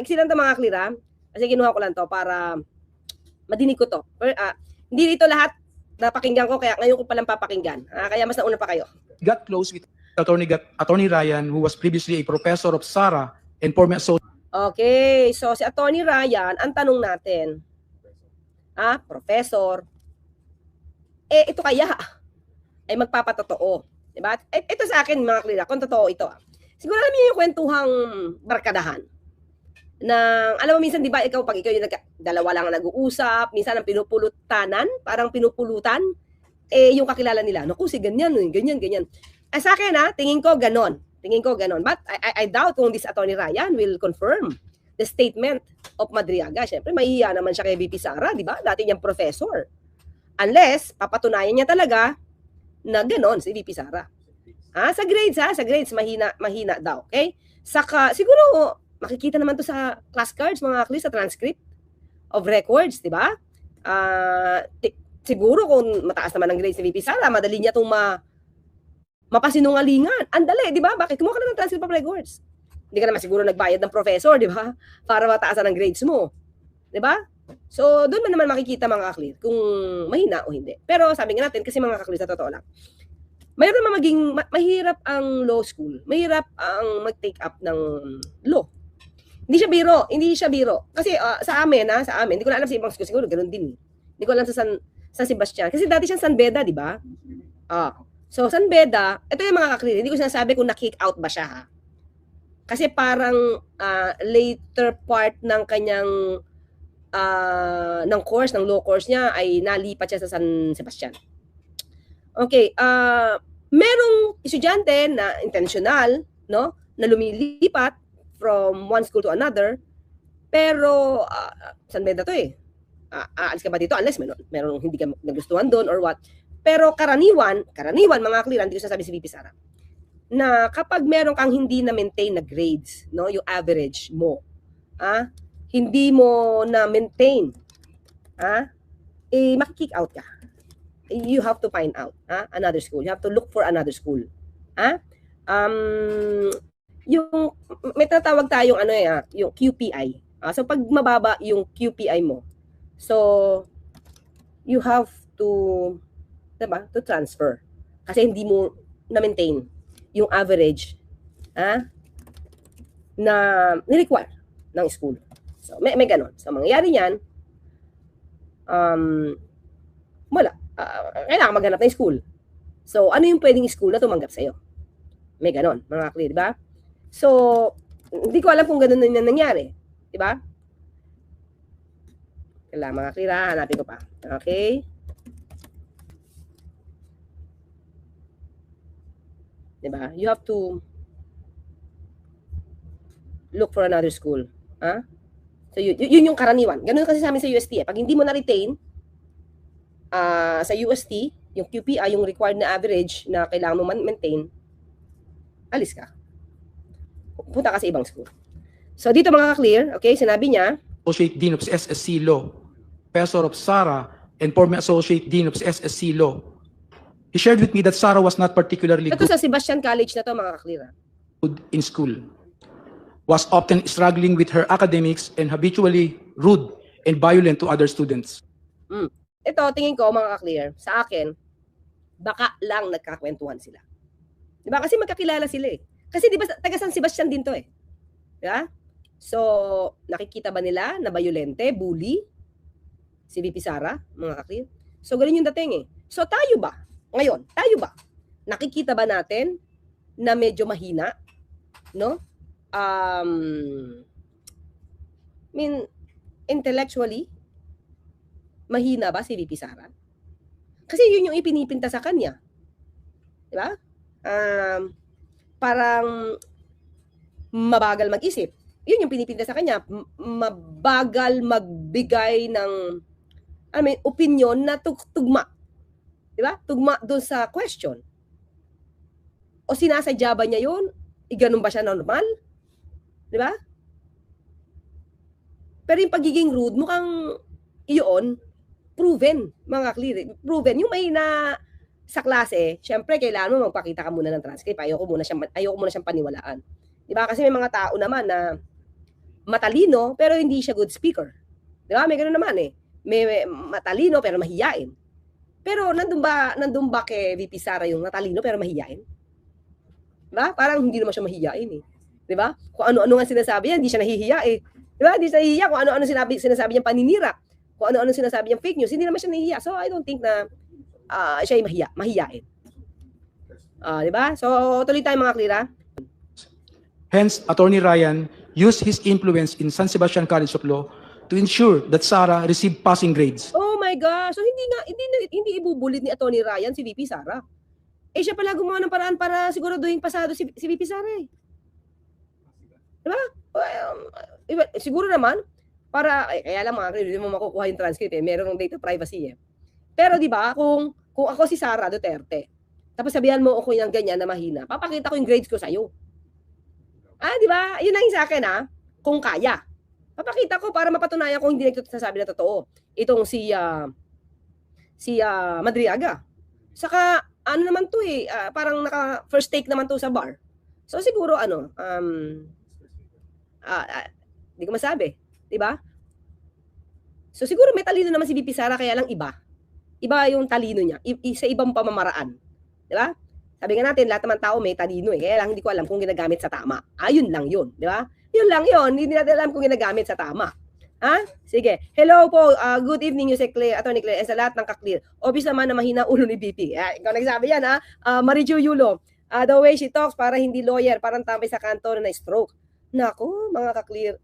maiksi lang ito mga clear ha. Kasi kinuha ko lang to para madinig ko to. Hindi dito lahat napakinggan ko, kaya ngayon ko palang papakinggan. Kaya mas nauna pa kayo. Got close with Attorney Ryan, who was previously a professor of SARA and former associate. Okay, so si Attorney Ryan, ang tanong natin, professor, ito kaya ay magpapatotoo, diba? Ito sa akin mga klira, kung totoo ito. Siguro alam niyo yung kwentuhang barkadahan. Alam mo minsan, di ba, pag ikaw yung dalawa lang nag-uusap, minsan ang pinupulutanan, parang pinupulutan, yung kakilala nila, naku, si ganyan, ganyan. Sa akin, tingin ko ganon. But I doubt kung this Attorney Ryan will confirm the statement of Madriaga. Siyempre, mahihiya naman siya kay VP Sara, di ba? Dati niyang professor. Unless, papatunayan niya talaga na ganon si VP Sara. Sa grades, mahina daw. Okay? Saka, siguro, makikita naman to sa class cards, mga akli, sa transcript of records, di ba? Siguro kung mataas naman ang grades ni VP Sara, madali niya itong mapasinungalingan. Andali, di ba? Bakit? Kumuha ka na ng transcript of records. Hindi ka naman siguro nagbayad ng professor, di ba? Para mataasan ang grades mo. Di ba? So, doon man naman makikita mga kaklir kung mahina o hindi. Pero sabi nga natin, kasi mga kaklir, sa totoo lang, mayroon naman mahirap ang law school. Mahirap ang mag-take up ng law. Hindi siya biro. Kasi sa amin, hindi ko na alam sa ibang school, siguro ganoon din. Hindi ko alam sa San Sebastian. Kasi dati siyang San Beda, di ba? So, San Beda, ito yung mga kaklir, hindi ko sinasabi kung na-kick out ba siya, ha? Kasi parang later part ng kanyang ng law course niya ay nalipat siya sa San Sebastian. Okay, merong estudyante na intentional, no, na lumilipat from one school to another, pero San Beda to aalis ka ba dito unless meron hindi ka nagustuhan doon or what. Pero karaniwan mga clear, hindi ko sasabi si VP Sara, na kapag meron kang hindi na maintain na grades, no, yung average mo, hindi mo na maintain, maki-kick out ka. You have to find out another school. You have to look for another school. Yung may tatawag tayong yung QPI. So pag mababa yung QPI mo, so you have to, diba, to transfer. Kasi hindi mo na maintain yung average na ni-require ng school. So may ganon. So mangyayari niyan, wala. Kailangan maghanap ng school. So, ano yung pwedeng school na tumanggap sa'yo? May ganon, mga kakli, di ba? So, hindi ko alam kung ganon na nangyari. Di ba? Kailangan, mga kakli, hanapin ko pa. Okay? Di ba? You have to look for another school. So, yun yung karaniwan. Ganon kasi sa amin sa UST. Pag hindi mo na-retain, sa UST, yung QPI, yung required na average na kailangan mo maintain, alis ka. Punta ka sa ibang school. So dito mga ka-clear, okay, sinabi niya, Associate Dean of SSC Law, Professor of SARA, and former Associate Dean of SSC Law. He shared with me that Sara was not particularly ito sa Sebastian College na to mga ka-clear, good in school, was often struggling with her academics and habitually rude and violent to other students. Ito, tingin ko mga ka-clear, sa akin, baka lang nagkakwentuhan sila. Diba? Kasi magkakilala sila Kasi diba, taga San Sebastian din to Diba? So, nakikita ba nila na violente, bully, si VP Sara, mga ka-clear? So, ganun yung dating So, tayo ba? Ngayon, nakikita ba natin na medyo mahina? No? Intellectually, mahina ba si VP Sara? Kasi yun yung ipinipinta sa kanya. Di ba? Parang mabagal mag-isip. Yun yung pinipinta sa kanya. Mabagal magbigay ng opinion na tugma. Di ba? Tugma doon sa question. O sinasadya ba niya yun? Ganun ba siya normal? Di ba? Pero yung pagiging rude, mukhang iyon, proven, mga clear. Proven. Yung mahina sa klase, syempre kailangan mo magpakita ka muna ng transcript. Ayoko muna siyang paniwalaan. 'Di ba? Kasi may mga tao naman na matalino pero hindi siya good speaker. Di ba? May ganoon naman eh. May matalino pero mahiyain. Pero nandun ba kay VP Sara yung matalino pero mahiyain? Di ba? Parang hindi naman siya mahiyain eh. Di ba? Kung ano-ano nga sinasabi niya, hindi siya nahihiya eh. Di ba? Hindi siya nahihiya kung ano-ano sinasabi niyang paninira. Kung ano-ano sinasabi niyang fake news, hindi naman siya nahihiya. So I don't think na siya ay mahiyain. Di ba? So tuloy tayo mga klira. Hence, Attorney Ryan used his influence in San Sebastian College of Law to ensure that Sara received passing grades. Oh my gosh. So hindi ibubulit ni Atty. Ryan si VP Sara. Eh siya pala gumawa ng paraan para siguraduhin pasado si VP Sara eh. Diba? Siguro naman para kaya lang mga hindi mo makukuha yung transcript eh. Meron ng data privacy eh. Pero di ba kung ako si Sara Duterte, tapos sabihan mo ako yung ganyan na mahina, papakita ko yung grades ko sa'yo. Di ba? Yun lang yung sa akin kung kaya. Papakita ko para mapatunayan ko hindi nagsasabi na totoo. Itong si Madriaga. Saka ano naman to eh, parang naka first take naman to sa bar. So siguro hindi ko masabi, 'di ba? So siguro may talino naman si VP Sara kaya lang iba. Iba yung talino niya, sa ibang pamamaraan, 'di ba? Sabi nga natin, lahat naman tao may talino eh. Kaya lang hindi ko alam kung ginagamit sa tama. Yun lang yun. Di ba? Yun lang yun. Hindi natin alam kung ginagamit sa tama. Sige. Hello po. Good evening, Yusek Claire, Atty. Claire, and sa lahat ng kaklear. Obvious naman na mahina ulo ni BP. Ikaw nagsabi yan, Mariju Yulo. The way she talks, para hindi lawyer, parang tambay sa kanto na stroke. Nako, mga kaklear.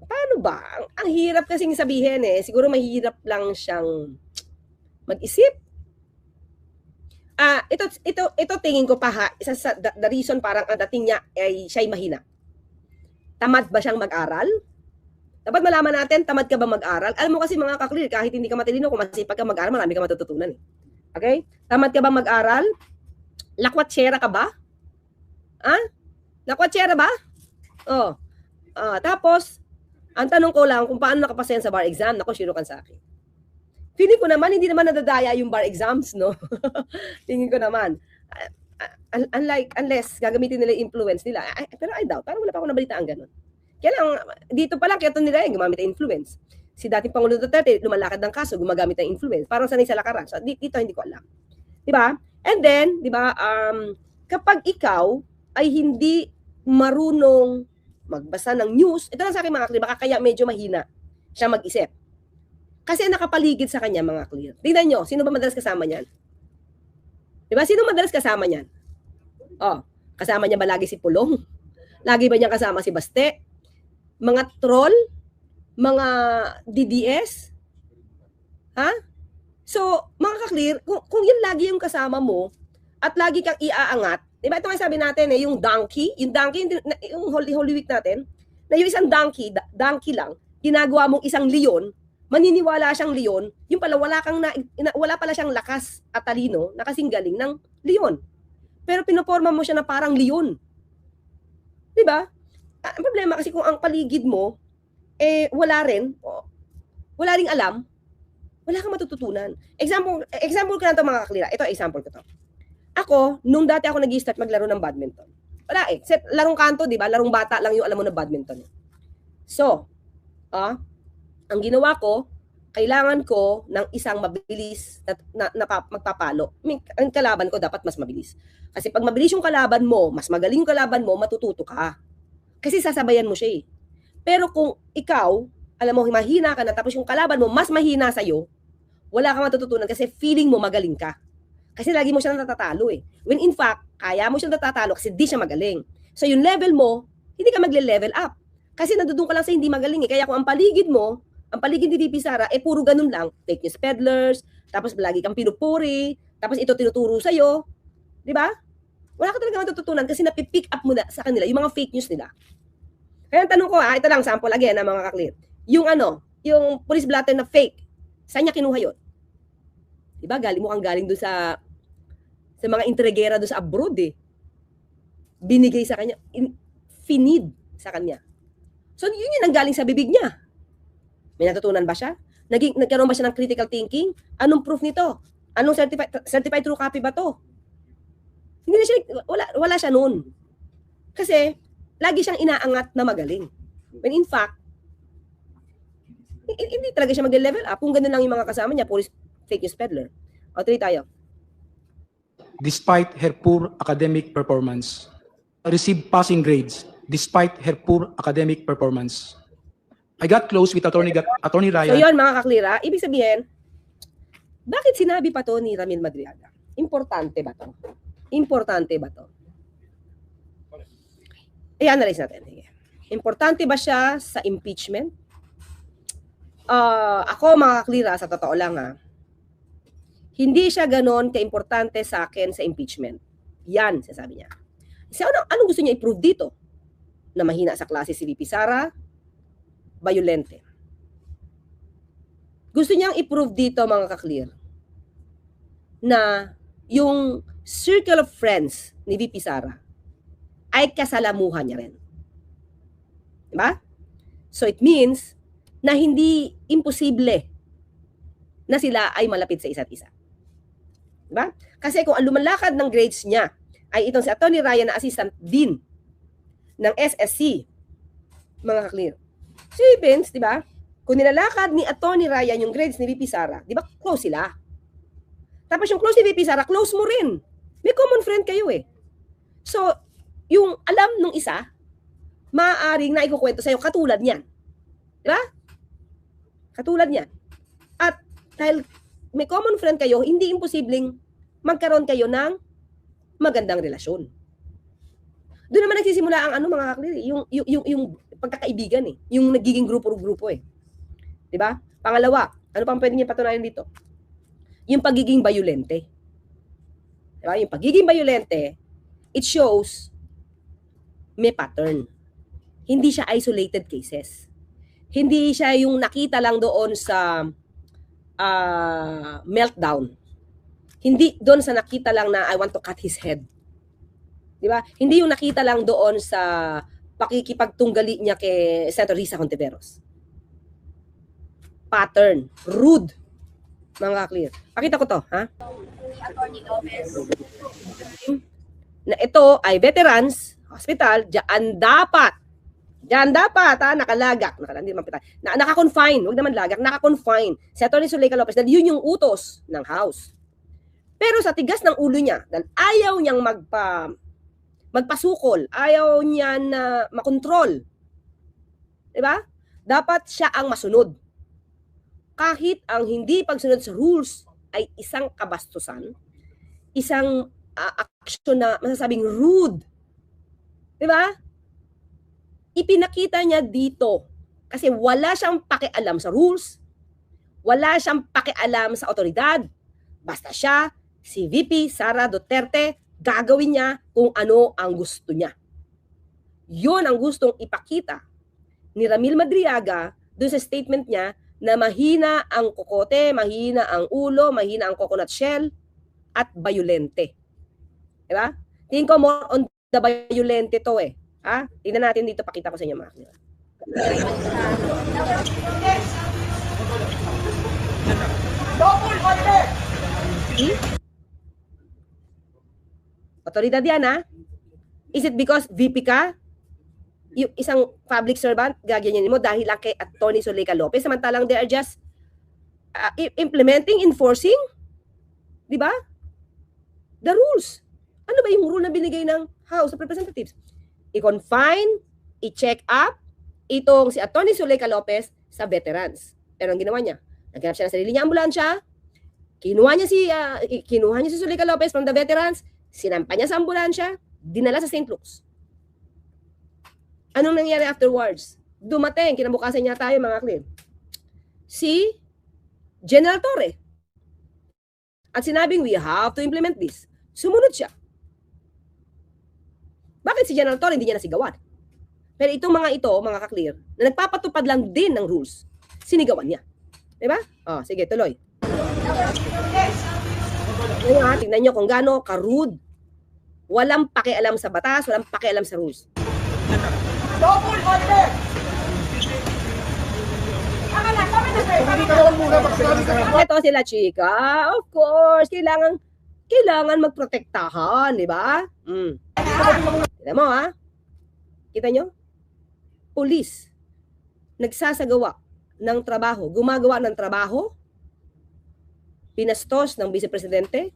Paano ba? Ang hirap kasing sabihin eh. Siguro mahirap lang siyang mag-isip. Ito tingin ko pa isa sa the reason parang ang dating niya ay siya'y mahina. Tamad ba siyang mag-aral? Dapat malaman natin, tamad ka ba mag-aral? Alam mo kasi mga kaklear, kahit hindi ka matalino, kung masipag ka mag-aral, marami ka matututunan eh. Okay? Tamad ka ba mag-aral? Lakwatsera ka ba? Lakwatsera ba? Tapos, ang tanong ko lang, kung paano nakapasa yan sa bar exam, naku, sure kan sa akin. Feeling ko naman, hindi naman nadadaya yung bar exams, no? Tingin ko naman. Unless gagamitin nila yung influence nila. Pero I doubt, parang wala pa ako nabalitaan ganun. Kaya lang, dito pa lang, kaya ito nila yung gumamit ng influence. Si dating Pangulo Duterte, lumalakad ng kaso, gumagamit ng influence. Parang sanay sa lakaran. So, dito hindi ko alam. Diba? And then, diba, kapag ikaw ay hindi marunong magbasa ng news, ito lang sa akin mga kliyente, baka kaya medyo mahina siya mag-isip. Kasi nakapaligid sa kanya mga kliyente. Tingnan nyo, sino ba madalas kasama niyan? Diba? Sino madalas kasama niyan? Kasama niya ba lagi si Pulong? Lagi ba niya kasama si Baste? Mga troll? Mga DDS? So, mga kaklear, kung yun lagi yung kasama mo, at lagi kang iaangat, diba ito nga sabi natin yung donkey, yung Holy Week natin, na yung isang donkey lang, ginagawa mong isang leon, maniniwala siyang leon, yung pala wala pala siyang lakas at talino na kasing galing ng leon. Pero pinoporma mo siya na parang leon. 'Di ba? Ang problema kasi kung ang paligid mo wala ring alam, wala kang matututunan. Example ko na 'to mga kaklira. Ito example ko 'to. Ako, nung dati ako nag-start maglaro ng badminton. Wala larong kanto, 'di ba? Larong bata lang yung alam mo na badminton. So, ang ginawa ko, kailangan ko ng isang mabilis na magpapalo. Ang kalaban ko dapat mas mabilis. Kasi pag mabilis yung kalaban mo, mas magaling yung kalaban mo, matututo ka. Kasi sasabayan mo siya eh. Pero kung ikaw, alam mo, mahina ka na, tapos yung kalaban mo, mas mahina sa'yo, wala kang matututunan kasi feeling mo magaling ka. Kasi lagi mo siya natatalo eh. When in fact, kaya mo siya natatalo kasi di siya magaling. So yung level mo, hindi ka magle-level up. Kasi nadudun ka lang sa hindi magaling eh. Kaya kung ang paligid mo, ang paligid ni VP Sara, puro ganun lang. Fake news peddlers, tapos lagi kang pinupuri, tapos ito tinuturo sa'yo. Di ba? Wala ka talaga matututunan kasi napipick up mo na sa kanila yung mga fake news nila. Kaya ang tanong ko ito lang, sample again mga kaklear. Yung police blotter na fake, saan niya kinuha yun? Di ba? Mukhang galing doon sa mga intrigera doon sa abroad eh. Binigay sa kanya, finid sa kanya. So yun ang galing sa bibig niya. May natutunan ba siya? Nagkaroon ba siya ng critical thinking? Anong proof nito? Anong certified true copy ba to? Hindi na siya, wala siya noon. Kasi, lagi siyang inaangat na magaling. When in fact, hindi talaga siya mag-level up. Kung ganun lang yung mga kasama niya, puro fake news peddler. O, tuloy tayo. Despite her poor academic performance, received passing grades despite her poor academic performance. I got close with Attorney So Ryan. yun, mga kaklira, ibig sabihin, bakit sinabi pa to ni Ramil Madriaga? Importante ba to? Importante ba to? I-analyze natin. Importante ba siya sa impeachment? Ako, mga kaklira, sa totoo lang hindi siya ganon ka-importante sa akin sa impeachment. Yan, sasabi niya. Kasi anong gusto niya i-prove dito? Na mahina sa klase si VP Sara, violente. Gusto niyang i-prove dito, mga kaklear, na yung circle of friends ni VP Sara ay kasalamuhan niya rin. Diba? So it means na hindi imposible na sila ay malapit sa isa't isa. Diba? Kasi kung ang lumalakad ng grades niya ay itong si Atty. Ryan na assistant dean ng SSC, mga kaklear. Si Vince, di ba? Kung nilalakad ni Atty. Ryan yung grades ni VP Sara, di ba close sila? Tapos yung close ni VP Sara, close mo rin. May common friend kayo eh. So, yung alam nung isa, maaaring na ikukwento sa'yo katulad niyan. Di ba? Katulad niyan. At dahil may common friend kayo, hindi imposibleng magkaroon kayo ng magandang relasyon. Doon naman nagsisimula ang mga kaklir, yung pagkakaibigan eh, yung nagiging grupo-grupo eh. 'Di ba? Pangalawa, ano pang pwede niya patunayan dito? Yung pagiging violente. 'Di ba? Yung pagiging violente, it shows may pattern. Hindi siya isolated cases. Hindi siya yung nakita lang doon sa meltdown. Hindi doon sa nakita lang na I want to cut his head. Di ba? Hindi yung nakita lang doon sa pakikipagtunggali niya kay Senator Risa Hontiveros. Pattern. Rude. Mga clear. Pakita ko to, ha? Attorney Lopez. Na ito ay veterans hospital, diyan dapat, nakalagak, naka-confine, wag naman lagak, naka-confine si Atty. Zuleika Lopez dahil yun yung utos ng House. Pero sa tigas ng ulo niya, dahil ayaw niyang magpasukol, ayaw niya na makontrol, diba? Dapat siya ang masunod. Kahit ang hindi pagsunod sa rules ay isang kabastusan, isang aksyon na masasabing rude, diba? Ipinakita niya dito kasi wala siyang pakialam sa rules, wala siyang pakialam sa otoridad, basta siya, si VP Sara Duterte, gagawin niya kung ano ang gusto niya. Yun ang gustong ipakita ni Ramil Madriaga doon sa statement niya na mahina ang kokote, mahina ang ulo, mahina ang coconut shell, at violente. Diba? Tingin ko more on the violente to eh. Ha? Tingnan natin dito, pakita ko sa inyo mga kanila. Otoridad yan, ha? Is it because VP ka? Yung isang public servant, gaganyanin mo dahil lang kay Atty. Zuleika Lopez, samantalang they are just implementing, enforcing, di ba? The rules. Ano ba yung rule na binigay ng House of Representatives? I-confine, i-check up itong si Atty. Zuleika Lopez sa veterans. Pero ang ginawa niya, naghanap siya ng sarili niya ambulansya, kinuha niya si Zuleika Lopez from the veterans, sinampa niya sa ambulansya, dinala sa St. Luke's. Anong nangyari afterwards? Dumating, kinabukasan niya tayo mga clear. Si General Torre. At sinabing, we have to implement this. Sumunod siya. Bakit si General Torre hindi niya nasigawan? Pero itong mga ito, mga ka-clear, na nagpapatupad lang din ng rules, sinigawan niya. Diba? Sige, tuloy. Tingnan nyo kung gaano ka-rude. Walang pakialam sa batas, walang pakialam sa rules. Ito sila, chika. Of course, kailangan magprotektahan, di ba? Tignan mo, ha? Kita nyo? Police. Nagsasagawa ng trabaho. Gumagawa ng trabaho. Binastos ng Vice Presidente.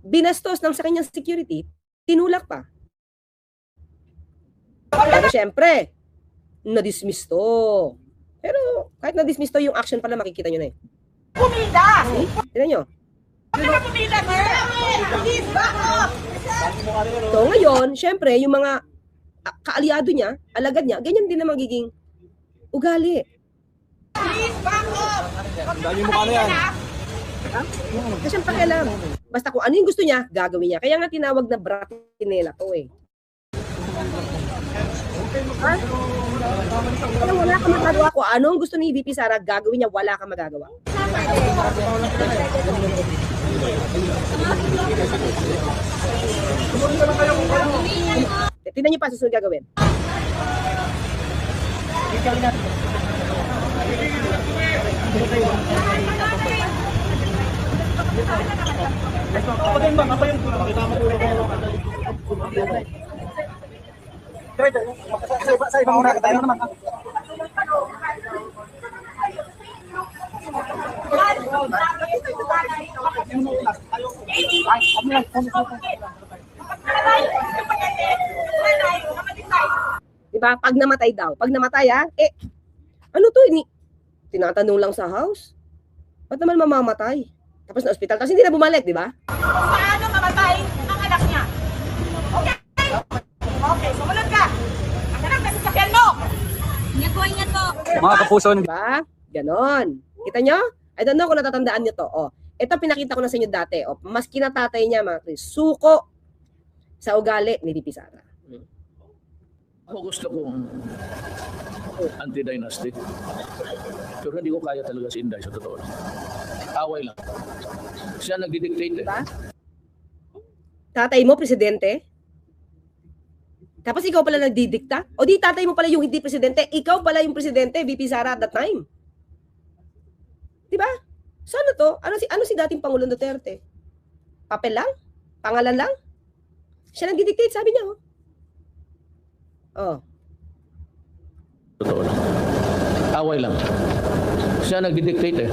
Binastos ng sa kanyang security. Tinulak pa. Pero syempre, na-dismiss to. Pero kahit na-dismiss to, yung action pala makikita nyo na eh. Pumida! Tignan nyo. Ano na pumida, Please, back up! So ngayon, syempre, yung mga kaalyado niya, alagad niya, ganyan din na magiging ugali. Please, back up! Dali mo kano yan. Kasi siyang pakialam. Basta kung ano yung gusto niya, gagawin niya. Kaya nga tinawag na bratinela to eh. Ha? Kaya wala kang magagawa. Kung ano ang gusto ni VP Sara, gagawin niya, wala kang magagawa. Tingnan niyo pa susunod gagawin. Sa ibang muna, tayo naman. Diba? Pag namatay daw. Pag namatay ano to? Tinatanong lang sa house. Ba't naman mamamatay? Tapos na ospital. Tapos hindi na bumalik, di ba? Paano mamatay ang anak niya? Okay? Okay, sumunod ka! Ang anak na sasakyan mo! Nyakuha niya to! Mga kapuso, Diba? Ganon. Kita nyo? I don't know kung natatandaan nyo to. Ito pinakita ko na sa inyo dati. Mas kinatatay niya, mga Chris, suko sa ugali ni VP Sara. Ako gusto kong anti-dynasty. Pero hindi ko kaya talaga si Inday sa totoo. Away lang. Siya nagdidictate eh. Diba? Tatay mo, presidente? Tapos ikaw pala nagdidikta? O di tatay mo pala yung hindi presidente, ikaw pala yung presidente, VP Sara at that time. Diba? So ano to? Ano si dating Pangulong Duterte? Papel lang? Pangalan lang? Siya nagdidictate, sabi niya. Totoo lang. Away lang. Siya nagdidictate eh.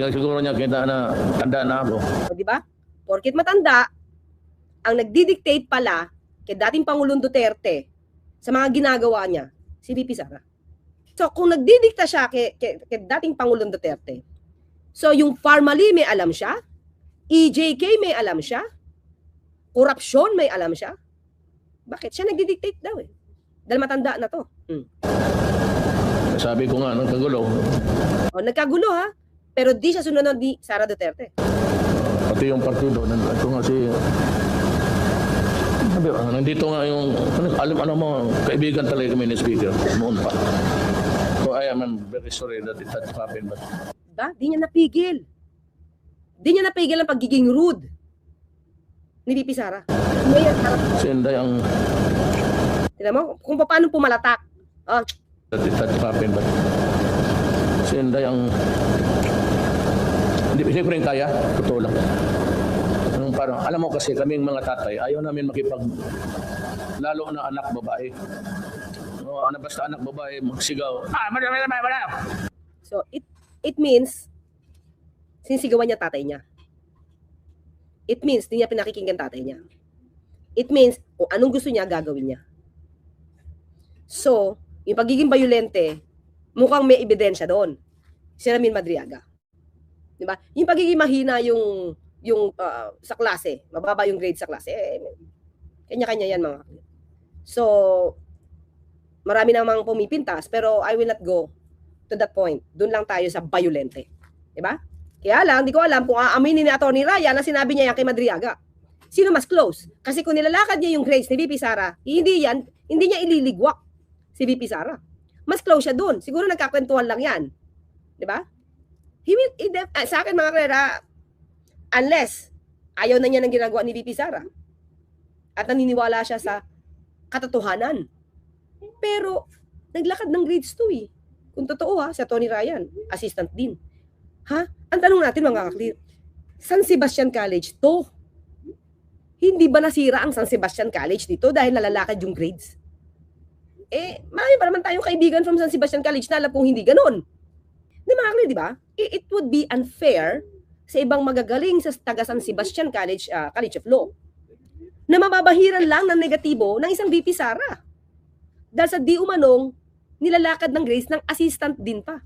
Siguro niya kita na tanda na ako. O diba? Porkit matanda, ang nagdidictate pala kay dating Pangulong Duterte sa mga ginagawa niya, si VP Sara. So kung nagdidikta siya kay dating Pangulong Duterte, so yung Parmali may alam siya, EJK may alam siya, korupsyon may alam siya. Bakit? Siya nagdidictate daw eh. Dahil matanda na to. Sabi ko nga, nagkagulo. Nagkagulo ha, pero di siya sunod ni Sara Duterte. Pati yung partido, ito nga si... Nandito nga yung... Alam mo, kaibigan talaga kami ni Speaker. Noon pa. So I am very sorry that it had happened. But... Diba? Di niya napigil. Di niya napigil ang pagiging rude ni VP Sara. Ngayon, Si Inday ang... tignan mo, kung paano pumalatak. That it had happened. But... Si Inday ang... Hindi, siyempre yung kaya. Totoo lang. Parang, alam mo kasi kaming mga tatay, ayaw namin makipag... Lalo na anak babae. Basta anak babae, magsigaw. So, it means, sinisigawan niya tatay niya. It means, di niya pinakikinggan tatay niya. It means, kung anong gusto niya, gagawin niya. So, yung pagiging bayolente, mukhang may ebidensya doon. Si Ramin Madriaga. Diba? Yung pagiging mahina yung sa klase, mababa yung grade sa klase, kanya-kanya yan mga. So, marami namang pumipintas, pero I will not go to that point. Doon lang tayo sa bayolente. Diba? Kaya lang, di ko alam kung aaminin ni Atty. Raya na sinabi niya yan kay Madriaga. Sino mas close? Kasi kung nilalakad niya yung grades ni VP Sara, hindi niya ililigwak si VP Sara. Mas close siya doon. Siguro nagkakwentuhan lang yan. Diba? Sa akin mga karera, unless ayaw na niya ng ginagawa ni VP Sara at naniniwala siya sa katotohanan. Pero naglakad ng grades 2 eh. Kung totoo si Atty. Ryan, assistant din. Ang tanong natin mga kaklir, San Sebastian College to? Hindi ba nasira ang San Sebastian College dito dahil nalalakad yung grades? marami pa naman tayong kaibigan from San Sebastian College na alam kung hindi ganun. Di mga kakli, di ba? It would be unfair sa ibang magagaling sa taga San Sebastian College, College of Law, na mababahiran lang ng negatibo ng isang VP Sara. Dahil sa di umanong nilalakad ng Grace ng assistant din pa.